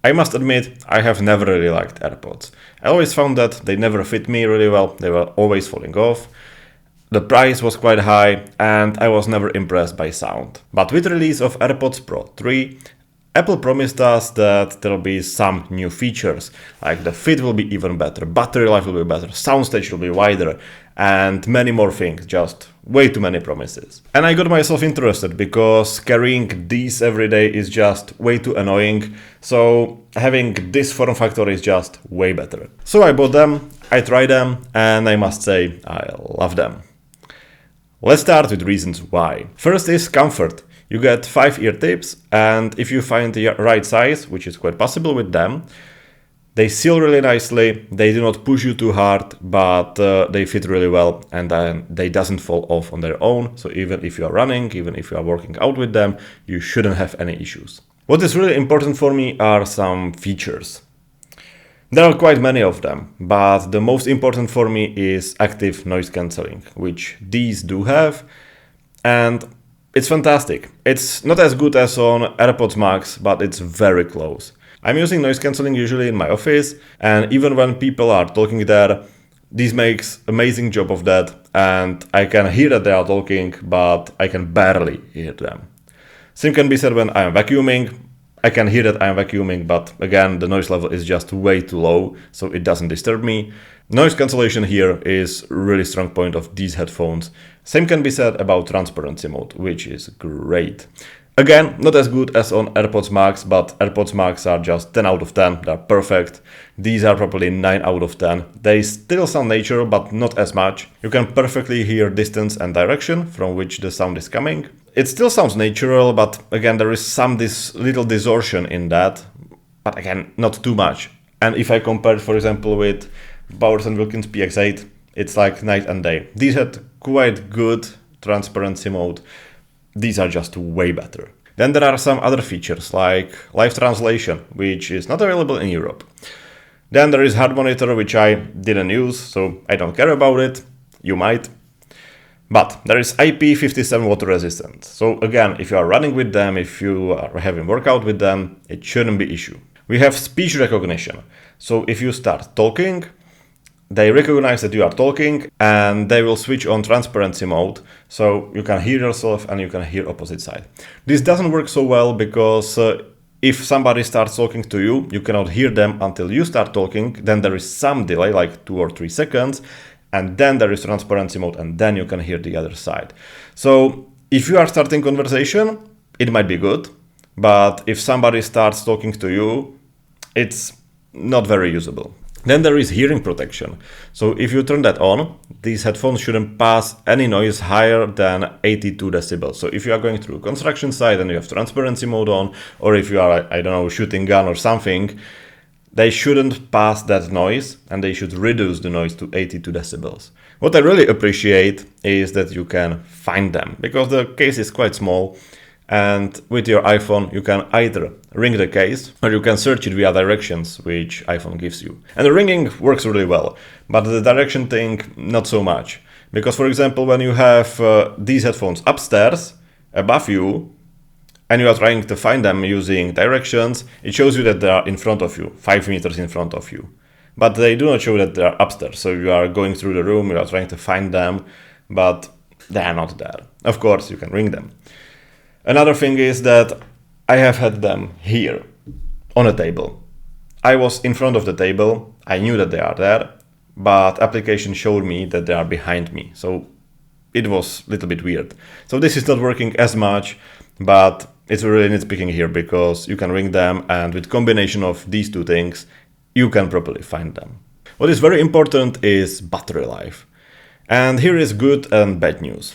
I must admit, I have never really liked AirPods. I always found that they never fit me really well, they were always falling off. The price was quite high and I was never impressed by sound. But with the release of AirPods Pro 3, Apple promised us that there will be some new features, like the fit will be even better, battery life will be better, soundstage will be wider, and many more things, just way too many promises. And I got myself interested because carrying these every day is just way too annoying, so having this form factor is just way better. So I bought them, I tried them, and I must say I love them. Let's start with reasons why. First is comfort. You get 5 ear tips, and if you find the right size, which is quite possible with them, they seal really nicely, they do not push you too hard, but they fit really well, and then they doesn't fall off on their own, so even if you are running, even if you are working out with them, you shouldn't have any issues. What is really important for me are some features. There are quite many of them, but the most important for me is active noise cancelling, which these do have, and it's fantastic. It's not as good as on AirPods Max, but it's very close. I'm using noise cancelling usually in my office, and even when people are talking there, this makes amazing job of that, and I can hear that they are talking, but I can barely hear them. Same can be said when I am vacuuming. I can hear that I am vacuuming, but again, the noise level is just way too low, so it doesn't disturb me. Noise cancellation here is a really strong point of these headphones. Same can be said about transparency mode, which is great. Again, not as good as on AirPods Max, but AirPods Max are just 10 out of 10, they're perfect. These are probably 9 out of 10. They still sound natural, but not as much. You can perfectly hear distance and direction from which the sound is coming. It still sounds natural, but again, there is some little distortion in that, but again, not too much. And if I compare, for example, with Bowers & Wilkins PX8, it's like night and day. These had quite good transparency mode. These are just way better. Then there are some other features like live translation, which is not available in Europe. Then there is heart monitor, which I didn't use, so I don't care about it. You might. But there is IP57 water resistant. So again, if you are running with them, if you are having workout with them, it shouldn't be issue. We have speech recognition. So if you start talking, they recognize that you are talking and they will switch on transparency mode, so you can hear yourself and you can hear opposite side. This doesn't work so well because if somebody starts talking to you, you cannot hear them until you start talking, then there is some delay, like 2 or 3 seconds, and then there is transparency mode and then you can hear the other side. So if you are starting conversation, it might be good, but if somebody starts talking to you, it's not very usable. Then there is hearing protection. So if you turn that on, these headphones shouldn't pass any noise higher than 82 decibels. So if you are going through a construction site and you have transparency mode on, or if you are, I don't know, shooting gun or something, they shouldn't pass that noise and they should reduce the noise to 82 decibels. What I really appreciate is that you can find them because the case is quite small. And with your iPhone, you can either ring the case or you can search it via directions, which iPhone gives you. And the ringing works really well, but the direction thing, not so much. Because, for example, when you have these headphones upstairs, above you, and you are trying to find them using directions, it shows you that they are in front of you, 5 meters in front of you. But they do not show that they are upstairs. So you are going through the room, you are trying to find them, but they are not there. Of course, you can ring them. Another thing is that I have had them here on a table. I was in front of the table, I knew that they are there, but application showed me that they are behind me. So it was a little bit weird. So this is not working as much, but it's really nitpicking here because you can ring them and with combination of these two things, you can properly find them. What is very important is battery life. And here is good and bad news.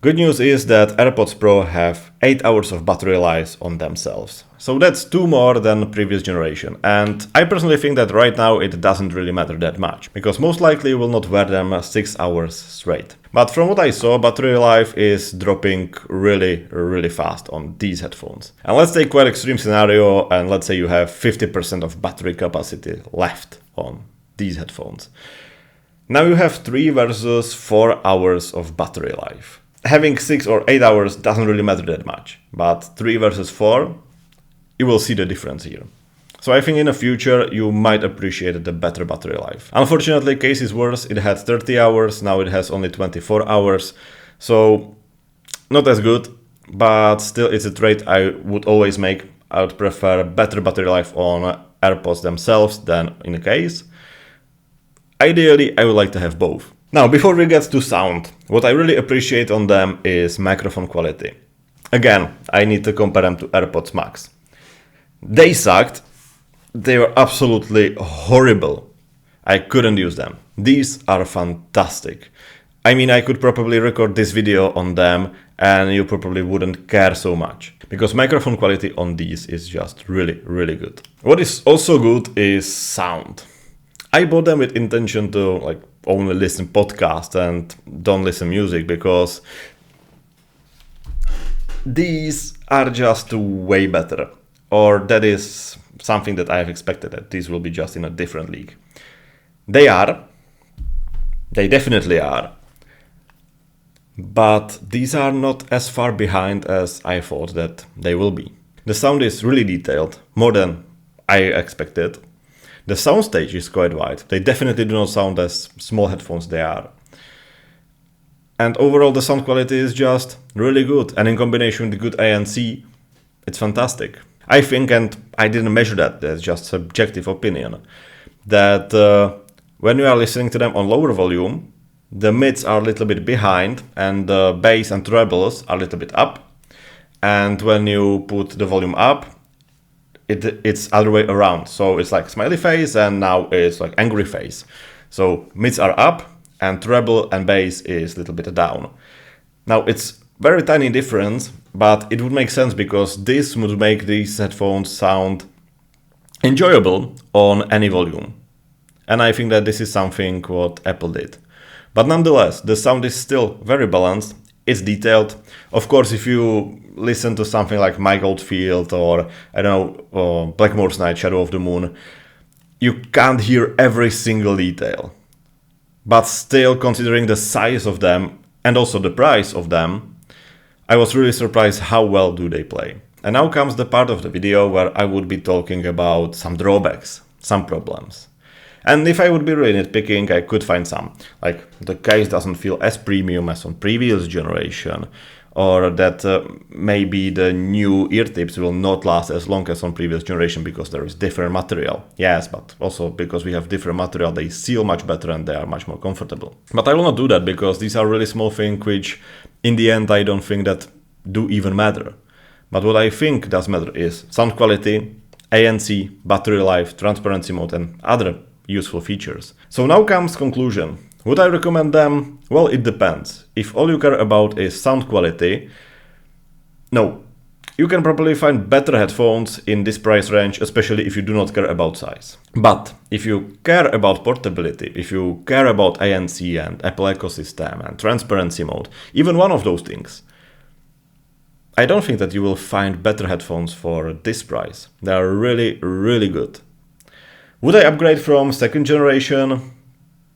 Good news is that AirPods Pro have 8 hours of battery life on themselves. So that's 2 more than previous generation. And I personally think that right now it doesn't really matter that much, because most likely you will not wear them 6 hours straight. But from what I saw, battery life is dropping really fast on these headphones. And let's take quite extreme scenario and let's say you have 50% of battery capacity left on these headphones. Now you have 3 versus 4 hours of battery life. Having 6 or 8 hours doesn't really matter that much, but 3 versus 4, you will see the difference here. So I think in the future you might appreciate the better battery life. Unfortunately, case is worse. It had 30 hours, now it has only 24 hours. So not as good, but still it's a trade I would always make. I would prefer better battery life on AirPods themselves than in a case. Ideally, I would like to have both. Now, before we get to sound, what I really appreciate on them is microphone quality. Again, I need to compare them to AirPods Max. They sucked. They were absolutely horrible. I couldn't use them. These are fantastic. I mean, I could probably record this video on them and you probably wouldn't care so much, because microphone quality on these is just really, really good. What is also good is sound. I bought them with intention to only listen podcast and don't listen music, because these are just way better. Or that is something that I have expected, that these will be just in a different league. They definitely are. But these are not as far behind as I thought that they will be. The sound is really detailed, more than I expected. The soundstage is quite wide. They definitely do not sound as small headphones they are. And overall the sound quality is just really good. And in combination with the good ANC, it's fantastic. I think, and I didn't measure that, that's just subjective opinion, that when you are listening to them on lower volume, the mids are a little bit behind and the bass and trebles are a little bit up. And when you put the volume up, it's other way around. So it's like smiley face and now it's like angry face. So mids are up and treble and bass is a little bit down. Now it's very tiny difference, but it would make sense because this would make these headphones sound enjoyable on any volume. And I think that this is something what Apple did. But nonetheless, the sound is still very balanced, it's detailed. Of course, if you listen to something like My Goldfield or, I don't know, Blackmore's Night, Shadow of the Moon, you can't hear every single detail. But still, considering the size of them and also the price of them, I was really surprised how well do they play. And now comes the part of the video where I would be talking about some drawbacks, some problems. And if I would be really nitpicking, I could find some. Like the case doesn't feel as premium as on previous generation, or that maybe the new ear tips will not last as long as on previous generation because there is different material. Yes, but also because we have different material, they seal much better and they are much more comfortable. But I will not do that because these are really small things which in the end I don't think that do even matter. But what I think does matter is sound quality, ANC, battery life, transparency mode and other useful features. So now comes conclusion. Would I recommend them? Well, it depends. If all you care about is sound quality, no. You can probably find better headphones in this price range, especially if you do not care about size. But if you care about portability, if you care about ANC and Apple ecosystem and transparency mode, even one of those things, I don't think that you will find better headphones for this price. They are really, really good. Would I upgrade from second generation?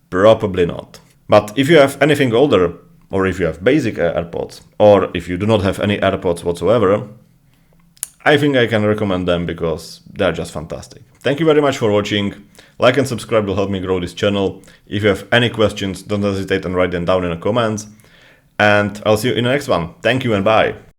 Probably not. But if you have anything older, or if you have basic AirPods, or if you do not have any AirPods whatsoever, I think I can recommend them because they're just fantastic. Thank you very much for watching. Like and subscribe will help me grow this channel. If you have any questions, don't hesitate and write them down in the comments. And I'll see you in the next one. Thank you and bye.